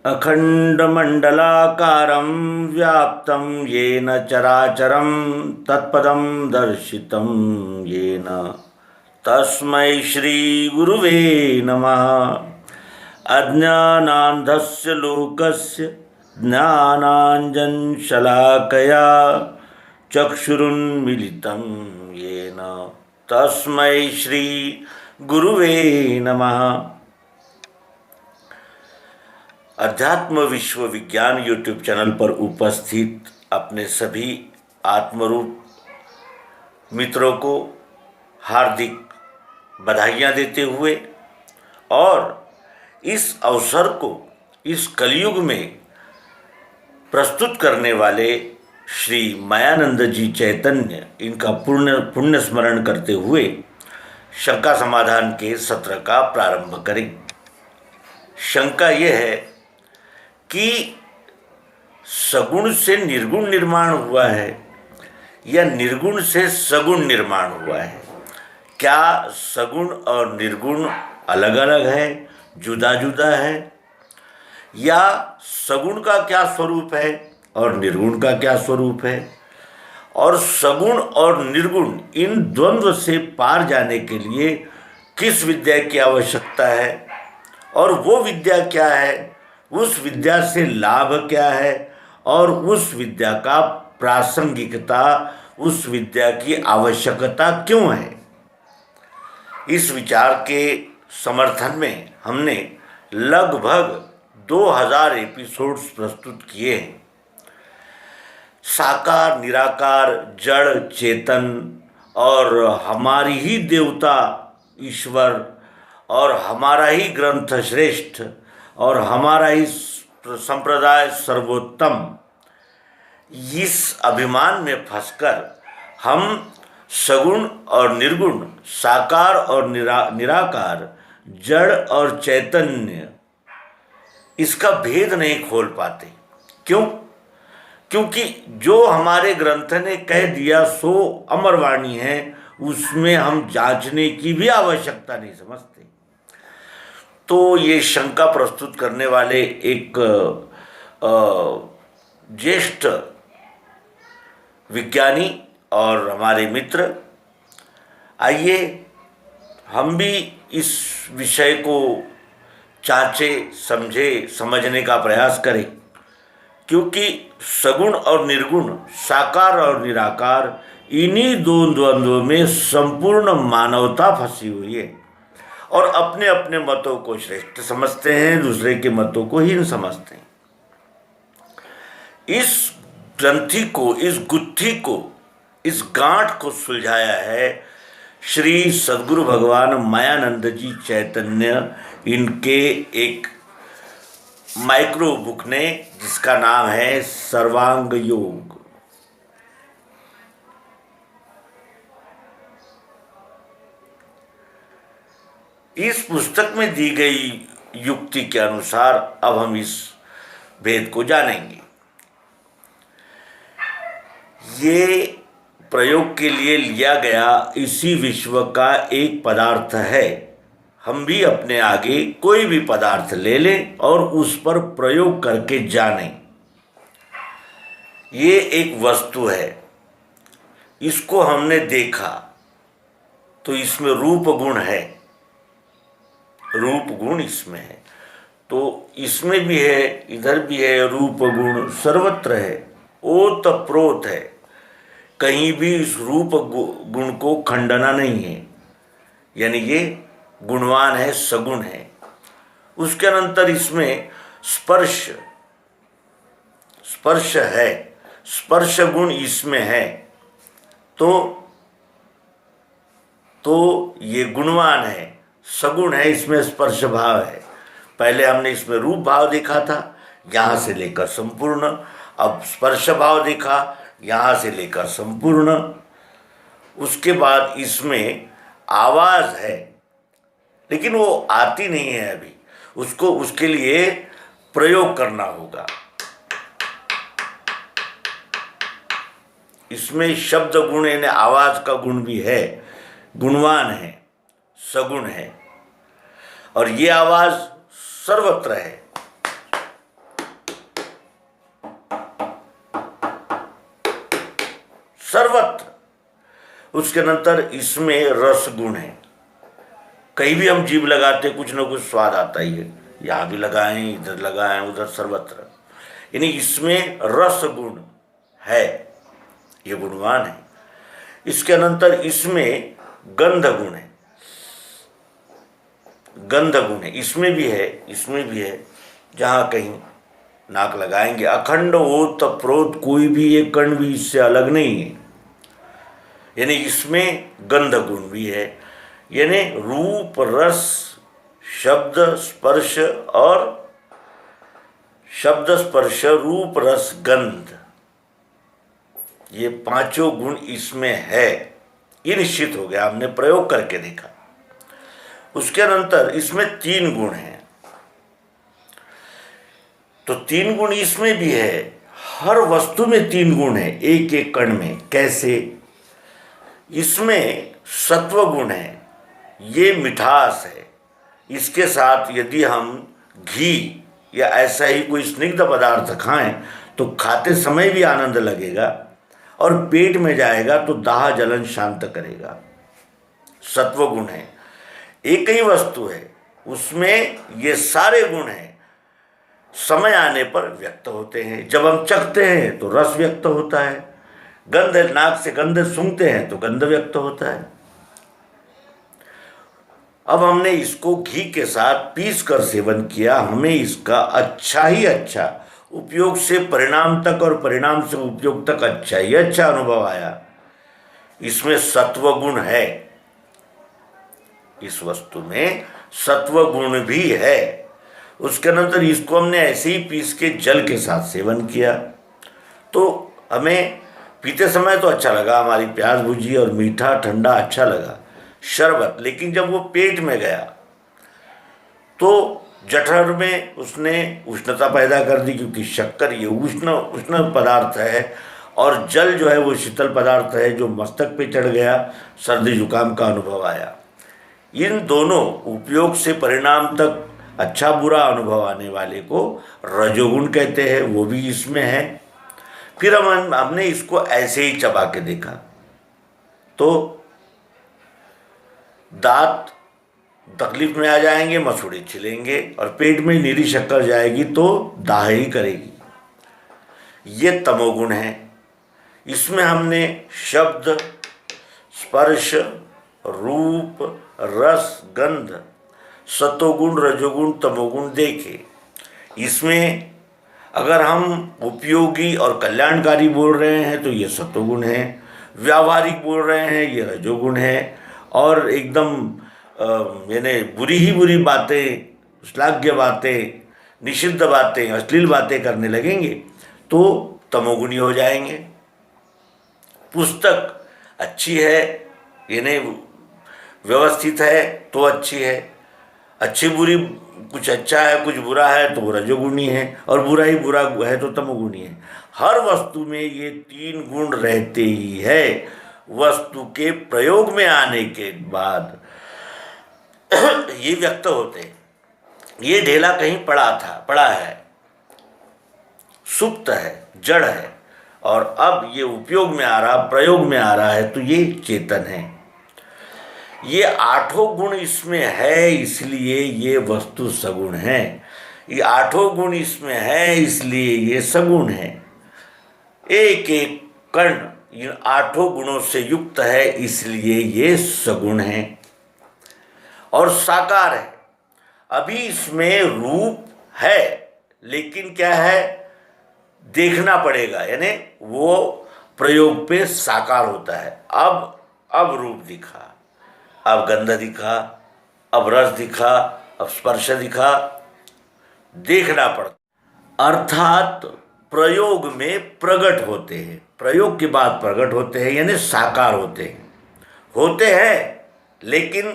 अखंडमंडलाकारं व्याप्तं येन चराचरं तत्पदं दर्शितं येन तस्मै श्री गुरुवे नमः। अज्ञानान्धस्य लोकस्य ज्ञानाञ्जनशलाकया चक्षुरुन्मीलितं येन तस्मै श्री गुरुवे नमः। अध्यात्म विश्व विज्ञान यूट्यूब चैनल पर उपस्थित अपने सभी आत्मरूप मित्रों को हार्दिक बधाइयाँ देते हुए और इस अवसर को इस कलयुग में प्रस्तुत करने वाले श्री मायानंद जी चैतन्य इनका पुण्य स्मरण करते हुए शंका समाधान के सत्र का प्रारंभ करें। शंका यह है कि सगुण से निर्गुण निर्माण हुआ है या निर्गुण से सगुण निर्माण हुआ है। क्या सगुण और निर्गुण अलग अलग है, जुदा जुदा है, या सगुण का क्या स्वरूप है और निर्गुण का क्या स्वरूप है, और सगुण और निर्गुण इन द्वंद्व से पार जाने के लिए किस विद्या की आवश्यकता है और वो विद्या क्या है, उस विद्या से लाभ क्या है और उस विद्या का प्रासंगिकता, उस विद्या की आवश्यकता क्यों है। इस विचार के समर्थन में हमने लगभग 2000 एपिसोड्स प्रस्तुत किए हैं। साकार निराकार जड़ चेतन और हमारी ही देवता ईश्वर और हमारा ही ग्रंथ श्रेष्ठ और हमारा ही संप्रदाय सर्वोत्तम, इस अभिमान में फंसकर हम सगुण और निर्गुण, साकार और निराकार, जड़ और चैतन्य, इसका भेद नहीं खोल पाते। क्यों? क्योंकि जो हमारे ग्रंथ ने कह दिया सो अमरवाणी है, उसमें हम जांचने की भी आवश्यकता नहीं समझते। तो ये शंका प्रस्तुत करने वाले एक ज्येष्ठ विज्ञानी और हमारे मित्र, आइए हम भी इस विषय को जांचे समझे समझने का प्रयास करें। क्योंकि सगुण और निर्गुण, साकार और निराकार, इन्हीं दो द्वंद्वों में संपूर्ण मानवता फंसी हुई है और अपने अपने मतों को श्रेष्ठ समझते हैं, दूसरे के मतों को हीन समझते हैं। इस ग्रंथि को, इस गुत्थी को, इस गांठ को सुलझाया है श्री सद्गुरु भगवान मायानंद जी चैतन्य, इनके एक माइक्रो बुक ने, जिसका नाम है सर्वांग योग। इस पुस्तक में दी गई युक्ति के अनुसार अब हम इस भेद को जानेंगे। ये प्रयोग के लिए लिया गया इसी विश्व का एक पदार्थ है। हम भी अपने आगे कोई भी पदार्थ ले लें और उस पर प्रयोग करके जानें। ये एक वस्तु है, इसको हमने देखा तो इसमें रूप गुण है, रूप गुण इसमें है, तो इसमें भी है, इधर भी है, रूप गुण सर्वत्र है, ओत प्रोत है, कहीं भी इस रूप गुण को खंडना नहीं है, यानी ये गुणवान है, सगुण है। उसके अनंतर इसमें स्पर्श है, स्पर्श गुण इसमें है, तो ये गुणवान है, सगुण है, इसमें स्पर्श भाव है। पहले हमने इसमें रूप भाव देखा था, यहाँ से लेकर संपूर्ण, अब स्पर्श भाव देखा, यहाँ से लेकर संपूर्ण। उसके बाद इसमें आवाज़ है, लेकिन वो आती नहीं है अभी, उसको उसके लिए प्रयोग करना होगा। इसमें शब्द गुण यानी आवाज़ का गुण भी है, गुणवान है, सगुण है, और ये आवाज़ सर्वत्र है। उसके नंतर इसमें रस गुण है। कहीं भी हम जीभ लगाते कुछ ना कुछ स्वाद आता ही है, यहाँ भी लगाएं, इधर लगाएं, उधर सर्वत्र, यानी इसमें रस गुण है, ये गुणवान है। इसके अनंतर इसमें गंध गुण है, गंध गुण है, इसमें भी है, इसमें भी है। जहाँ कहीं नाक लगाएंगे, अखंड ओत प्रोत, कोई भी एक कण भी इससे अलग नहीं है, यानी इसमें गंध गुण भी है। यानी रूप रस शब्द स्पर्श और शब्द स्पर्श रूप रस गंध, ये पांचों गुण इसमें है, ये निश्चित हो गया, हमने प्रयोग करके देखा। उसके अनंतर इसमें 3 गुण हैं, तो 3 गुण इसमें भी है। हर वस्तु में 3 गुण है, एक एक कण में। कैसे? इसमें सत्व गुण है, ये मिठास है। इसके साथ यदि हम घी या ऐसा ही कोई स्निग्ध पदार्थ खाएं तो खाते समय भी आनंद लगेगा और पेट में जाएगा तो दाह जलन शांत करेगा। सत्व गुण है, एक ही वस्तु है, उसमें ये सारे गुण हैं, समय आने पर व्यक्त होते हैं। जब हम चखते हैं तो रस व्यक्त होता है, गंध, नाक से गंध सूंघते हैं तो गंध व्यक्त होता है। अब हमने इसको घी के साथ पीस कर सेवन किया, हमें इसका अच्छा ही अच्छा, उपयोग से परिणाम तक और परिणाम से उपयोग तक अच्छा ही अच्छा अनुभव आया। इसमें सत्व गुण है, इस वस्तु में सत्व गुण भी है। उसके अनंतर इसको हमने ऐसे ही पीस के जल के साथ सेवन किया तो हमें पीते समय तो अच्छा लगा, हमारी प्यास बुझी और मीठा ठंडा अच्छा लगा, शरबत। लेकिन जब वो पेट में गया तो जठर में उसने उष्णता पैदा कर दी, क्योंकि शक्कर ये उष्ण पदार्थ है और जल जो है वो शीतल पदार्थ है, जो मस्तक पे चढ़ गया, सर्दी जुकाम का अनुभव आया। इन दोनों उपयोग से परिणाम तक अच्छा बुरा अनुभव आने वाले को रजोगुण कहते हैं, वो भी इसमें है। फिर हमने इसको ऐसे ही चबा के देखा तो दांत तकलीफ में आ जाएंगे, मसूड़े छिलेंगे और पेट में नीरी शक्कर जाएगी तो दाह ही करेगी। ये तमोगुण है। इसमें हमने शब्द स्पर्श रूप रस गंध सतोगुण रजोगुण तमोगुण देखे। इसमें अगर हम उपयोगी और कल्याणकारी बोल रहे हैं तो ये सतोगुण है, व्यावहारिक बोल रहे हैं ये रजोगुण है, और एकदम यानी बुरी ही बुरी बातें, श्लाघ्य बातें, निषिद्ध बातें, अश्लील बातें करने लगेंगे तो तमोगुणी हो जाएंगे। पुस्तक अच्छी है, यानी व्यवस्थित है तो अच्छी है, अच्छी बुरी, कुछ अच्छा है कुछ बुरा है तो वो रजोगुणी है, और बुरा ही बुरा है तो तमोगुणी है। हर वस्तु में ये 3 गुण रहते ही है। वस्तु के प्रयोग में आने के बाद ये व्यक्त होते हैं। ये ढेला कहीं पड़ा है, सुप्त है, जड़ है, और अब ये उपयोग में आ रहा, प्रयोग में आ रहा है तो ये चेतन है। ये 8 गुण इसमें है, इसलिए ये वस्तु सगुण है। ये 8 गुण इसमें है, इसलिए ये सगुण है। एक एक कण इन 8 गुणों से युक्त है, इसलिए ये सगुण है और साकार है। अभी इसमें रूप है, लेकिन क्या है, देखना पड़ेगा, यानी वो प्रयोग पे साकार होता है। अब रूप दिखा, अब गंध दिखा, अब रस दिखा, अब स्पर्श दिखा, देखना पड़ता। अर्थात प्रयोग में प्रकट होते हैं, प्रयोग के बाद प्रकट होते हैं, यानी साकार होते हैं, लेकिन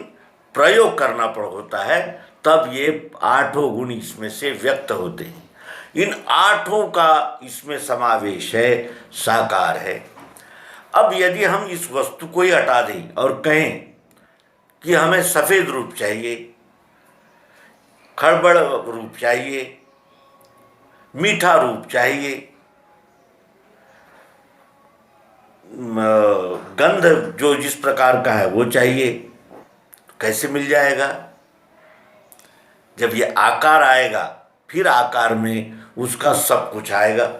प्रयोग करना होता है, तब ये 8 गुण इसमें से व्यक्त होते हैं। इन 8 का इसमें समावेश है, साकार है। अब यदि हम इस वस्तु को ही हटा दें और कहें कि हमें सफ़ेद रूप चाहिए, खड़बड़ रूप चाहिए, मीठा रूप चाहिए, गंध जो जिस प्रकार का है वो चाहिए, कैसे मिल जाएगा? जब ये आकार आएगा फिर आकार में उसका सब कुछ आएगा।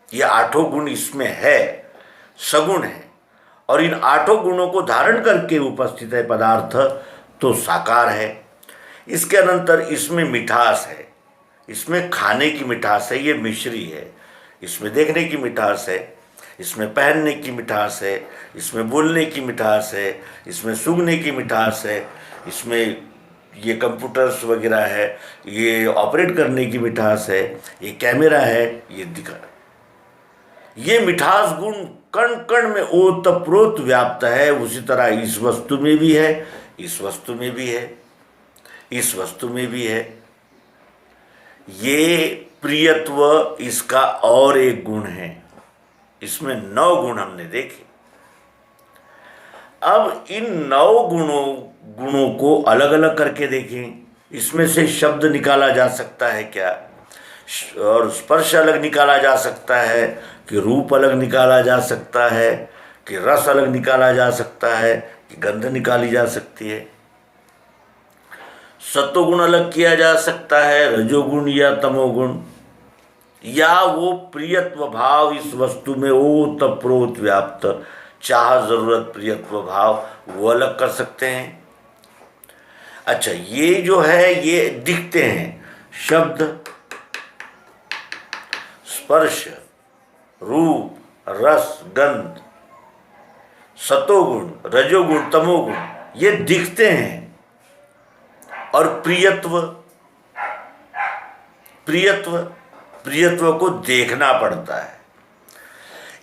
ये आठों गुण इसमें है, सगुण है, और इन आठों गुणों को धारण करके उपस्थित है पदार्थ, तो साकार है। इसके अनंतर इसमें मिठास है, इसमें खाने की मिठास है, ये मिश्री है। इसमें देखने की मिठास है, इसमें पहनने की मिठास है, इसमें बोलने की मिठास है, इसमें सूंघने की मिठास है, इसमें ये कंप्यूटर्स वगैरह है, ये ऑपरेट करने की मिठास है, ये कैमरा है, ये दिखा। ये मिठास गुण कण कण में ओतप्रोत व्याप्त है। उसी तरह इस वस्तु में भी है, इस वस्तु में भी है, इस वस्तु में भी है। ये प्रियत्व इसका और एक गुण है। इसमें 9 गुण हमने देखे। अब इन 9 गुणों को अलग अलग करके देखें। इसमें से शब्द निकाला जा सकता है क्या, और स्पर्श अलग निकाला जा सकता है, कि रूप अलग निकाला जा सकता है, कि रस अलग निकाला जा सकता है, कि गंध निकाली जा सकती है। सत्वगुण अलग किया जा सकता है, रजोगुण या तमोगुण, या वो प्रियत्व भाव इस वस्तु में ओतप्रोत व्याप्त, चाह जरूरत प्रियत्व भाव, वो अलग कर सकते हैं। अच्छा, ये जो है ये दिखते हैं, शब्द, स्पर्श, रूप, रस, गंध, सतोगुण, रजोगुण, तमोगुण, ये दिखते हैं। और प्रियत्व को देखना पड़ता है।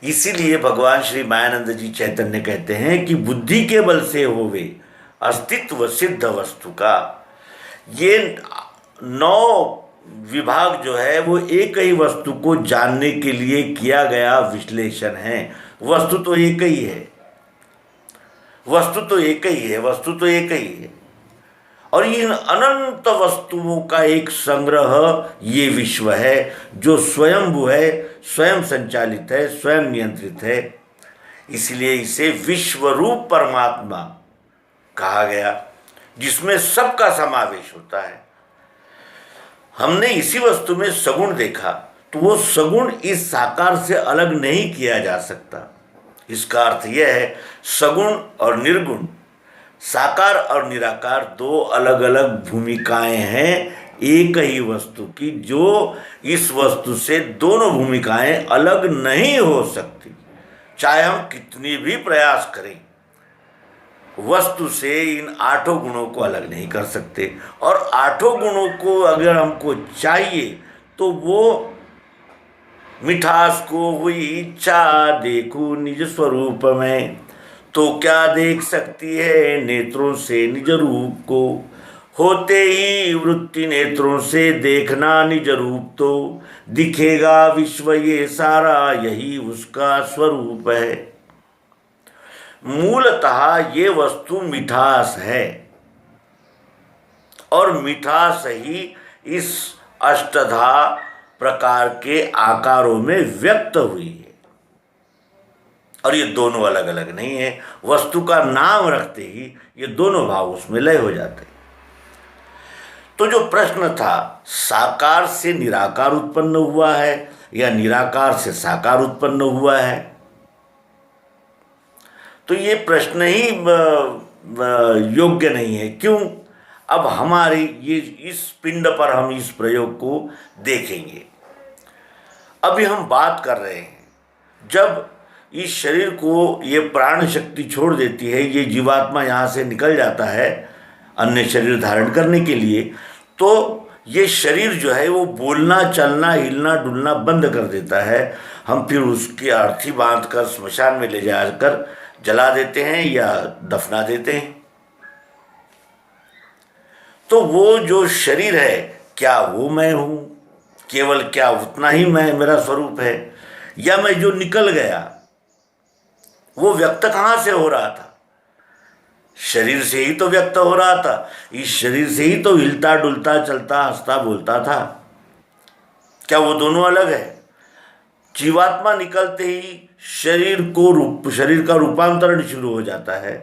इसीलिए भगवान श्री मायानंद जी चैतन्य कहते हैं कि बुद्धि के बल से होवे अस्तित्व सिद्ध वस्तु का। ये 9 विभाग जो है वो एक ही वस्तु को जानने के लिए किया गया विश्लेषण है। वस्तु तो एक ही है, वस्तु तो एक ही है, वस्तु तो एक ही है। और इन अनंत वस्तुओं का एक संग्रह ये विश्व है, जो स्वयंभू है, स्वयं संचालित है, स्वयं नियंत्रित है। इसलिए इसे विश्वरूप परमात्मा कहा गया, जिसमें सबका समावेश होता है। हमने इसी वस्तु में सगुण देखा, तो वो सगुण इस साकार से अलग नहीं किया जा सकता। इसका अर्थ यह है, सगुण और निर्गुण, साकार और निराकार 2 अलग अलग भूमिकाएं हैं एक ही वस्तु की, जो इस वस्तु से दोनों भूमिकाएं अलग नहीं हो सकती। चाहे हम कितनी भी प्रयास करें, वस्तु से इन 8 गुणों को अलग नहीं कर सकते। और 8 गुणों को अगर हमको चाहिए तो वो मिठास को हुई इच्छा देखूं निज स्वरूप में, तो क्या देख सकती है नेत्रों से निज रूप को। होते ही वृत्ति नेत्रों से देखना निज रूप, तो दिखेगा विश्व ये सारा, यही उसका स्वरूप है। मूलतः ये वस्तु मिठास है, और मिठास ही इस अष्टधा प्रकार के आकारों में व्यक्त हुई है। और ये दोनों अलग अलग नहीं है। वस्तु का नाम रखते ही ये दोनों भाव उसमें लय हो जाते हैं। तो जो प्रश्न था, साकार से निराकार उत्पन्न हुआ है या निराकार से साकार उत्पन्न हुआ है, तो ये प्रश्न ही योग्य नहीं है। क्यों? अब हमारी ये इस पिंड पर हम इस प्रयोग को देखेंगे। अभी हम बात कर रहे हैं, जब इस शरीर को ये प्राण शक्ति छोड़ देती है, ये जीवात्मा यहाँ से निकल जाता है अन्य शरीर धारण करने के लिए, तो ये शरीर जो है वो बोलना, चलना, हिलना, डुलना बंद कर देता है। हम फिर उसकी अर्थी बांध कर स्मशान में ले जाकर जला देते हैं या दफना देते हैं। तो वो जो शरीर है, क्या वो मैं हूँ? केवल क्या उतना ही मैं मेरा स्वरूप है? या मैं जो निकल गया वो व्यक्त कहाँ से हो रहा था? शरीर से ही तो व्यक्त हो रहा था। इस शरीर से ही तो हिलता, डुलता, चलता, हंसता, बोलता था। क्या वो दोनों अलग है? जीवात्मा निकलते ही शरीर का रूपांतरण शुरू हो जाता है,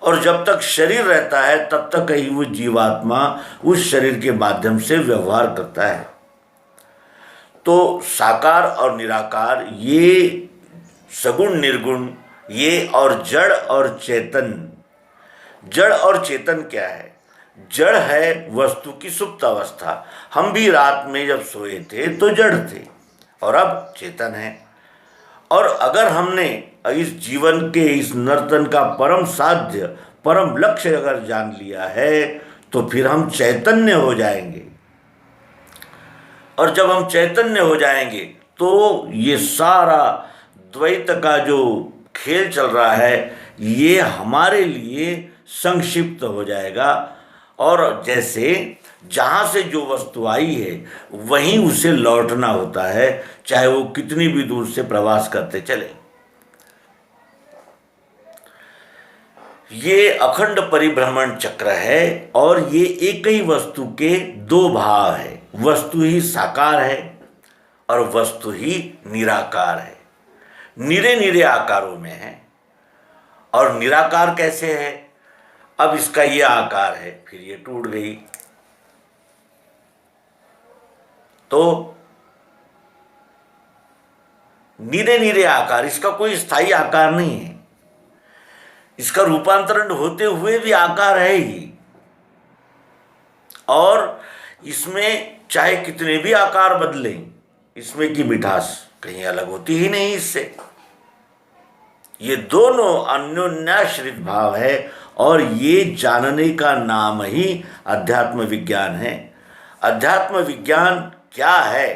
और जब तक शरीर रहता है तब तक ही वो जीवात्मा उस शरीर के माध्यम से व्यवहार करता है। तो साकार और निराकार, ये सगुण निर्गुण, ये और जड़ और चेतन। जड़ और चेतन क्या है? जड़ है वस्तु की सुप्त अवस्था। हम भी रात में जब सोए थे तो जड़ थे, और अब चेतन है। और अगर हमने इस जीवन के इस नर्तन का परम साध्य, परम लक्ष्य अगर जान लिया है, तो फिर हम चैतन्य हो जाएंगे। और जब हम चैतन्य हो जाएंगे तो ये सारा द्वैत का जो खेल चल रहा है, ये हमारे लिए संक्षिप्त हो जाएगा। और जैसे जहाँ से जो वस्तु आई है वहीं उसे लौटना होता है, चाहे वो कितनी भी दूर से प्रवास करते चले। ये अखंड परिभ्रमण चक्र है, और ये एक ही वस्तु के दो भाव है। वस्तु ही साकार है और वस्तु ही निराकार है। निरे निरे आकारों में है। और निराकार कैसे है? अब इसका ये आकार है, फिर ये टूट गई, तो निरे निरे आकार, इसका कोई स्थायी आकार नहीं है। इसका रूपांतरण होते हुए भी आकार है ही, और इसमें चाहे कितने भी आकार बदलें, इसमें की मिठास कहीं अलग होती ही नहीं इससे। ये दोनों अन्योन्याश्रित भाव है, और ये जानने का नाम ही अध्यात्म विज्ञान है। अध्यात्म विज्ञान क्या है?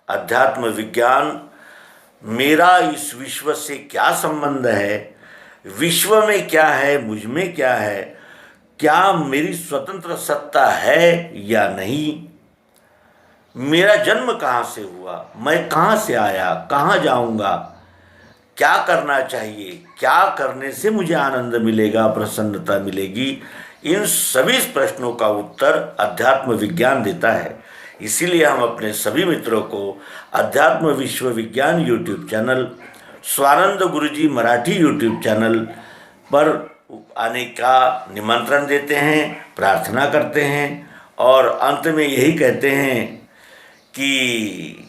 अध्यात्म विज्ञान, मेरा इस विश्व से क्या संबंध है, विश्व में क्या है, मुझ में क्या है, क्या मेरी स्वतंत्र सत्ता है या नहीं, मेरा जन्म कहाँ से हुआ, मैं कहाँ से आया, कहाँ जाऊँगा, क्या करना चाहिए, क्या करने से मुझे आनंद मिलेगा, प्रसन्नता मिलेगी, इन सभी प्रश्नों का उत्तर अध्यात्म विज्ञान देता है। इसीलिए हम अपने सभी मित्रों को अध्यात्म विश्व विज्ञान यूट्यूब चैनल, स्वानंद गुरुजी मराठी यूट्यूब चैनल पर आने का निमंत्रण देते हैं, प्रार्थना करते हैं, और अंत में यही कहते हैं कि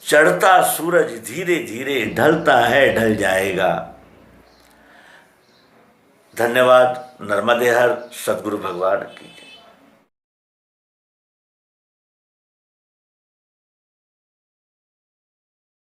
चढ़ता सूरज धीरे धीरे ढलता है, ढल जाएगा। धन्यवाद। नर्मदे हर। सद्गुरु भगवान की।